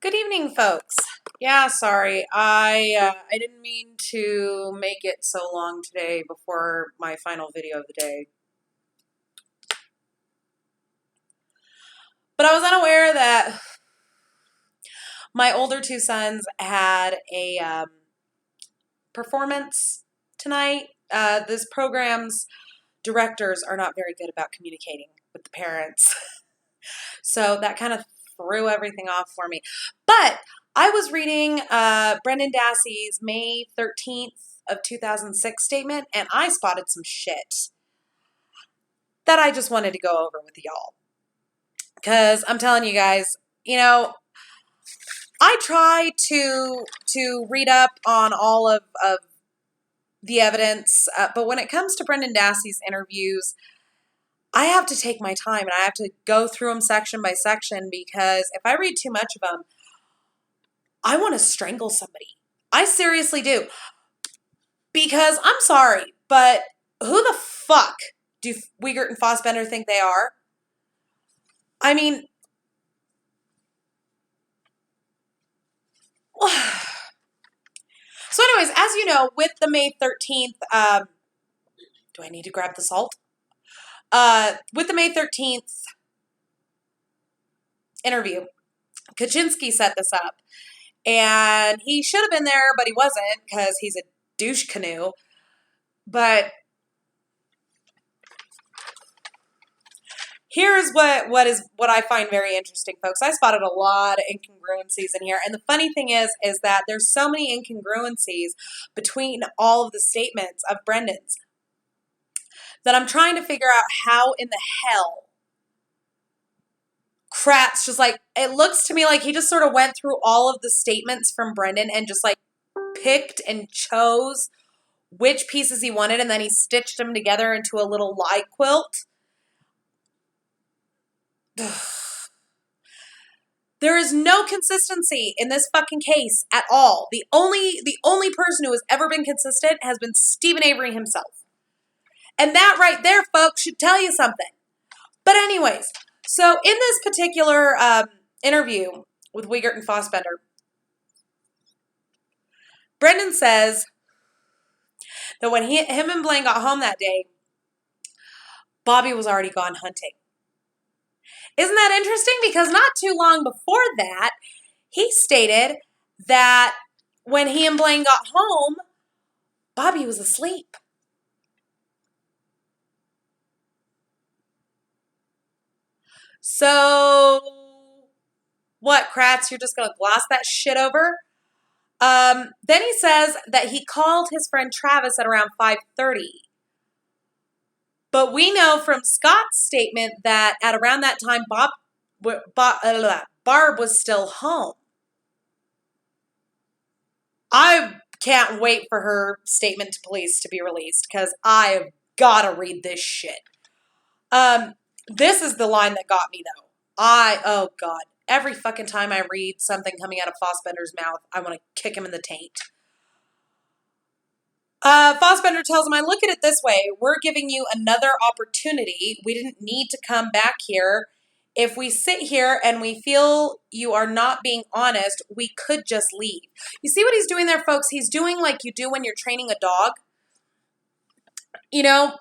Good evening, folks. Yeah, sorry. I didn't mean to make it so long today before my final video of the day. But I was unaware that my older two sons had a performance tonight. This program's directors are not very good about communicating with the parents. So that kind of threw everything off for me. But I was reading Brendan Dassey's May 13th of 2006 statement, and I spotted some shit that I just wanted to go over with y'all. Because I'm telling you guys, I try to read up on all of the evidence, but when it comes to Brendan Dassey's interviews, I have to take my time and I have to go through them section by section, because if I read too much of them, I want to strangle somebody. I seriously do. Because I'm sorry, but who the fuck do Wiegert and Fassbender think they are? I mean, so anyways, as you know, with the May 13th, do I need to grab the salt? With the May 13th interview, Kaczynski set this up. And he should have been there, but he wasn't, because he's a douche canoe. But here's what I find very interesting, folks. I spotted a lot of incongruencies in here. And the funny thing is that there's so many incongruencies between all of the statements of Brendan's that I'm trying to figure out how in the hell Kratz just it looks to me like he just sort of went through all of the statements from Brendan and just picked and chose which pieces he wanted, and then he stitched them together into a little lie quilt. There is no consistency in this fucking case at all. The only person who has ever been consistent has been Stephen Avery himself. And that right there, folks, should tell you something. But anyways, so in this particular interview with Wiegert and Fassbender, Brendan says that when him and Blaine got home that day, Bobby was already gone hunting. Isn't that interesting? Because not too long before that, he stated that when he and Blaine got home, Bobby was asleep. So, what, Kratz, you're just going to gloss that shit over? Then he says that he called his friend Travis at around 5:30. But we know from Scott's statement that at around that time, Barb was still home. I can't wait for her statement to police to be released, because I've got to read this shit. This is the line that got me, though. Oh God, every fucking time I read something coming out of Fassbender's mouth, I want to kick him in the taint. Fassbender tells him, I look at it this way. We're giving you another opportunity. We didn't need to come back here. If we sit here and we feel you are not being honest, we could just leave. You see what he's doing there, folks? He's doing like you do when you're training a dog. You know,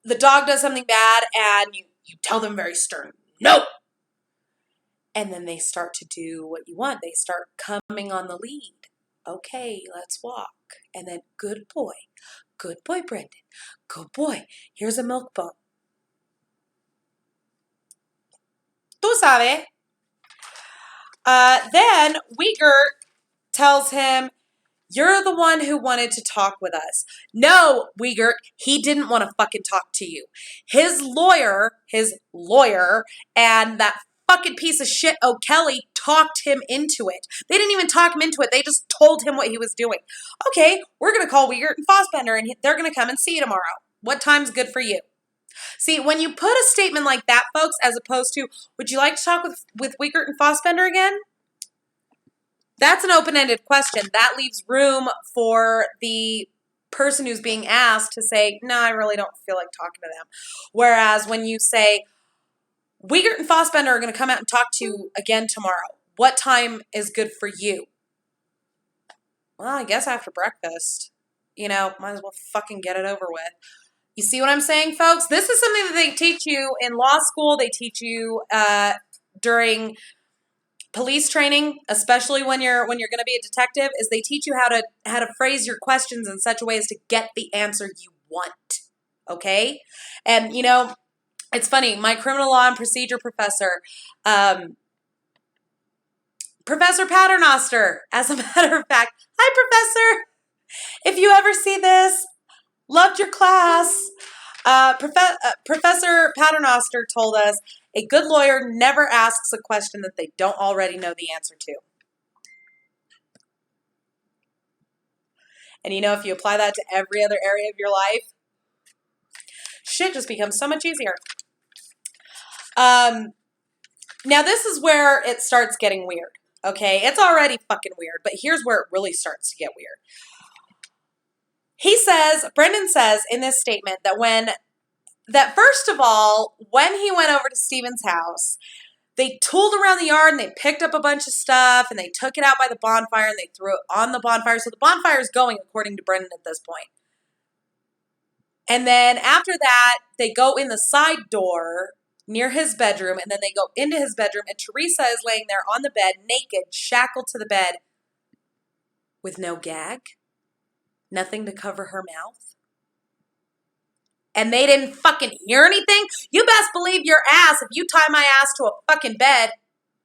the dog does something bad and you tell them very stern, no. And then they start to do what you want. They start coming on the lead. Okay, let's walk. And then, good boy, Brendan, good boy. Here's a milk bone. Tú sabes. Then Wiegert tells him, you're the one who wanted to talk with us. No, Wiegert, he didn't want to fucking talk to you. His lawyer, and that fucking piece of shit O'Kelly talked him into it. They didn't even talk him into it. They just told him what he was doing. Okay, we're going to call Wiegert and Fassbender, and they're going to come and see you tomorrow. What time's good for you? See, when you put a statement like that, folks, as opposed to, would you like to talk with Wiegert and Fassbender again? That's an open-ended question. That leaves room for the person who's being asked to say, no, I really don't feel like talking to them. Whereas when you say, Wiegert and Fassbender are going to come out and talk to you again tomorrow, What time is good for you? Well, I guess after breakfast. Might as well fucking get it over with. You see what I'm saying, folks? This is something that they teach you in law school. They teach you during police training, especially when you're going to be a detective, is they teach you how to phrase your questions in such a way as to get the answer you want. Okay? And it's funny. My criminal law and procedure professor, Professor Paternoster, as a matter of fact. Hi, Professor. If you ever see this, loved your class. Professor Paternoster told us a good lawyer never asks a question that they don't already know the answer to. And if you apply that to every other area of your life, shit just becomes so much easier. Now this is where it starts getting weird. Okay, it's already fucking weird, but here's where it really starts to get weird. Brendan says in this statement that first of all, when he went over to Stephen's house, they tooled around the yard and they picked up a bunch of stuff and they took it out by the bonfire and they threw it on the bonfire. So the bonfire is going, according to Brendan at this point. And then after that, they go in the side door near his bedroom, and then they go into his bedroom, and Teresa is laying there on the bed, naked, shackled to the bed, with no gag, nothing to cover her mouth. And they didn't fucking hear anything? You best believe your ass, if you tie my ass to a fucking bed,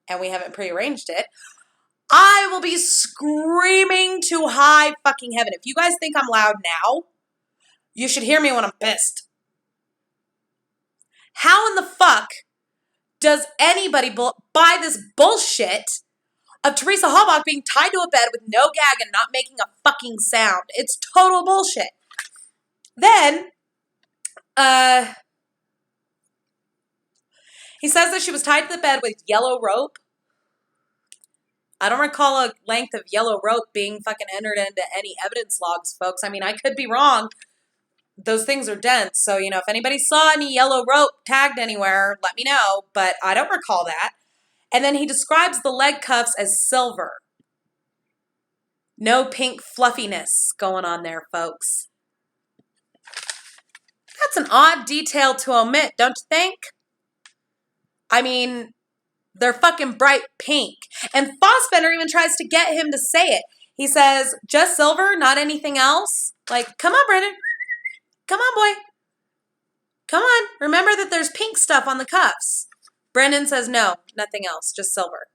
and we haven't prearranged it, I will be screaming to high fucking heaven. If you guys think I'm loud now, you should hear me when I'm pissed. How in the fuck does anybody buy this bullshit of Teresa Halbach being tied to a bed with no gag and not making a fucking sound? It's total bullshit. Then, he says that she was tied to the bed with yellow rope. I don't recall a length of yellow rope being fucking entered into any evidence logs, folks. I mean, I could be wrong. Those things are dense. So, if anybody saw any yellow rope tagged anywhere, let me know. But I don't recall that. And then he describes the leg cuffs as silver. No pink fluffiness going on there, folks. That's an odd detail to omit, don't you think? I mean, they're fucking bright pink. And Fassbender even tries to get him to say it. He says, just silver, not anything else? Like, come on, Brendan. Come on, boy. Come on. Remember that there's pink stuff on the cuffs. Brendan says, no, nothing else, just silver.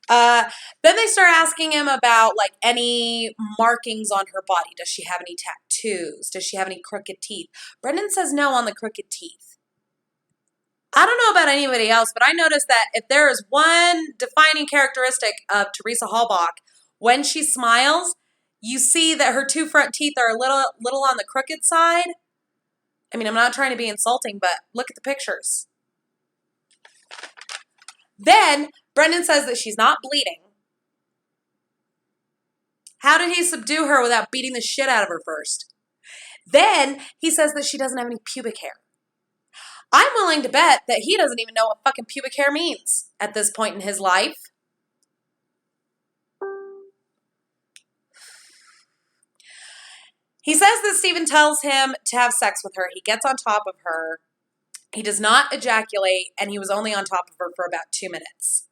Then they start asking him about, any markings on her body. Does she have any tattoos? Does she have any crooked teeth? Brendan says no on the crooked teeth. I don't know about anybody else, but I noticed that if there is one defining characteristic of Teresa Halbach, when she smiles, you see that her two front teeth are a little on the crooked side. I mean, I'm not trying to be insulting, but look at the pictures. Then Brendan says that she's not bleeding. How did he subdue her without beating the shit out of her first? Then he says that she doesn't have any pubic hair. I'm willing to bet that he doesn't even know what fucking pubic hair means at this point in his life. He says that Stephen tells him to have sex with her. He gets on top of her. He does not ejaculate, and he was only on top of her for about 2 minutes.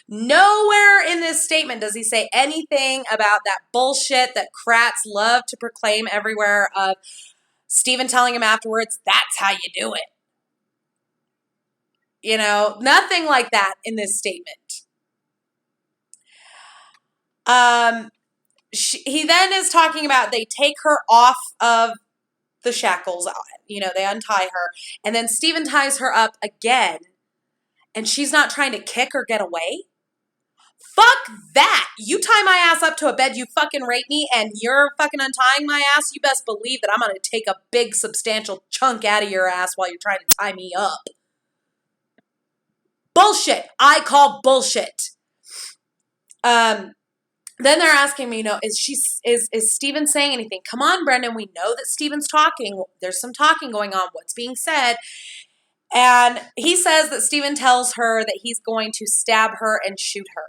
Nowhere in this statement does he say anything about that bullshit that Kratz love to proclaim everywhere of Stephen telling him afterwards, that's how you do it. Nothing like that in this statement. He then is talking about they take her off of the shackles. They untie her. And then Stephen ties her up again. And she's not trying to kick or get away. Fuck that. You tie my ass up to a bed, you fucking rape me, and you're fucking untying my ass. You best believe that I'm going to take a big substantial chunk out of your ass while you're trying to tie me up. Bullshit. I call bullshit. Then they're asking me, is Stephen saying anything? Come on, Brendan. We know that Stephen's talking. There's some talking going on. What's being said? And he says that Stephen tells her that he's going to stab her and shoot her.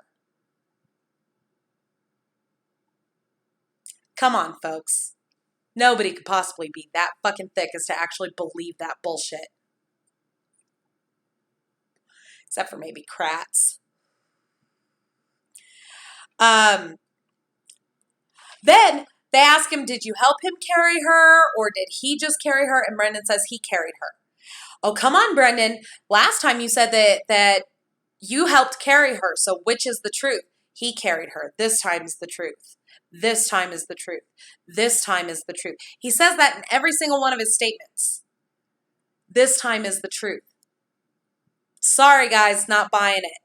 Come on, folks. Nobody could possibly be that fucking thick as to actually believe that bullshit. Except for maybe Kratz. Then they ask him, did you help him carry her or did he just carry her? And Brendan says he carried her. Oh, come on, Brendan. Last time you said that you helped carry her. So which is the truth? He carried her. This time is the truth. This time is the truth. This time is the truth. He says that in every single one of his statements. This time is the truth. Sorry, guys, not buying it.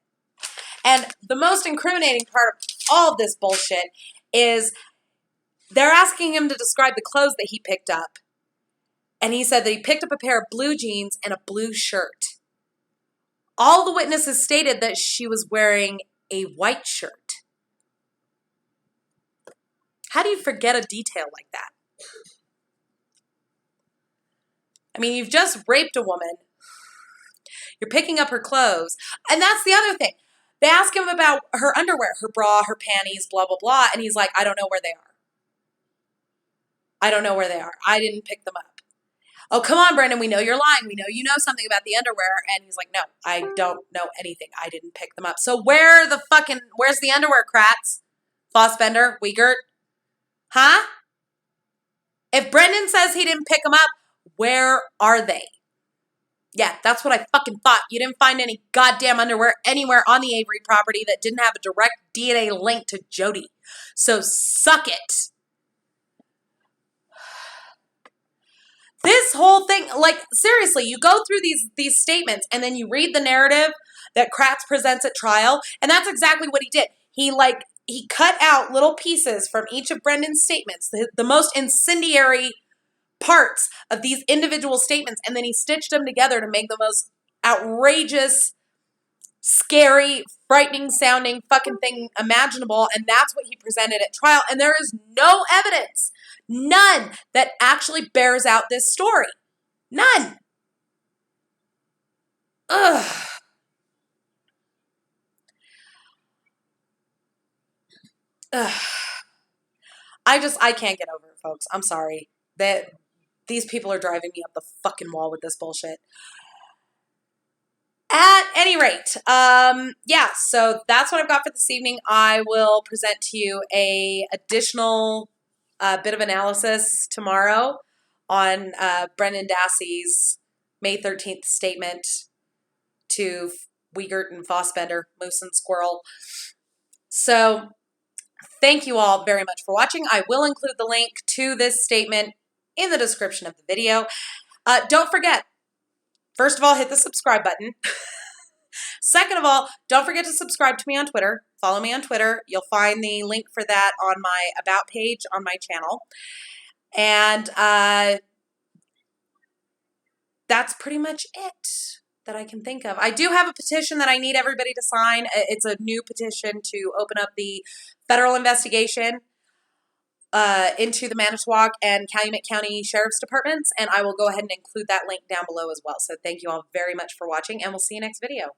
And the most incriminating part of all of this bullshit is they're asking him to describe the clothes that he picked up. And he said that he picked up a pair of blue jeans and a blue shirt. All the witnesses stated that she was wearing a white shirt. How do you forget a detail like that? I mean, you've just raped a woman. You're picking up her clothes. And that's the other thing. They ask him about her underwear, her bra, her panties, blah, blah, blah. And he's like, I don't know where they are. I don't know where they are. I didn't pick them up. Oh, come on, Brendan. We know you're lying. We know you know something about the underwear. And he's like, no, I don't know anything. I didn't pick them up. So where's the underwear, Kratz? Fossbender? Wiegert? Huh? If Brendan says he didn't pick them up, where are they? Yeah, that's what I fucking thought. You didn't find any goddamn underwear anywhere on the Avery property that didn't have a direct DNA link to Jody. So suck it. This whole thing, like, seriously, you go through these statements and then you read the narrative that Kratz presents at trial, and that's exactly what he did. He cut out little pieces from each of Brendan's statements, the most incendiary parts of these individual statements, and then he stitched them together to make the most outrageous, scary, frightening sounding fucking thing imaginable, and that's what he presented at trial. And there is no evidence, none, that actually bears out this story. None. Ugh. Ugh. I can't get over it, folks. I'm sorry. These people are driving me up the fucking wall with this bullshit. At any rate, yeah, so that's what I've got for this evening. I will present to you a additional bit of analysis tomorrow on Brendan Dassey's May 13th statement to Wiegert and Fossbender, Moose and Squirrel. So thank you all very much for watching. I will include the link to this statement in the description of the video. Don't forget, first of all, hit the subscribe button. Second of all, don't forget to subscribe to me on Twitter. Follow me on Twitter. You'll find the link for that on my About page on my channel. And that's pretty much it that I can think of. I do have a petition that I need everybody to sign. It's a new petition to open up the federal investigation into the Manitowoc and Calumet County Sheriff's Departments, and I will go ahead and include that link down below as well. So thank you all very much for watching, and we'll see you next video.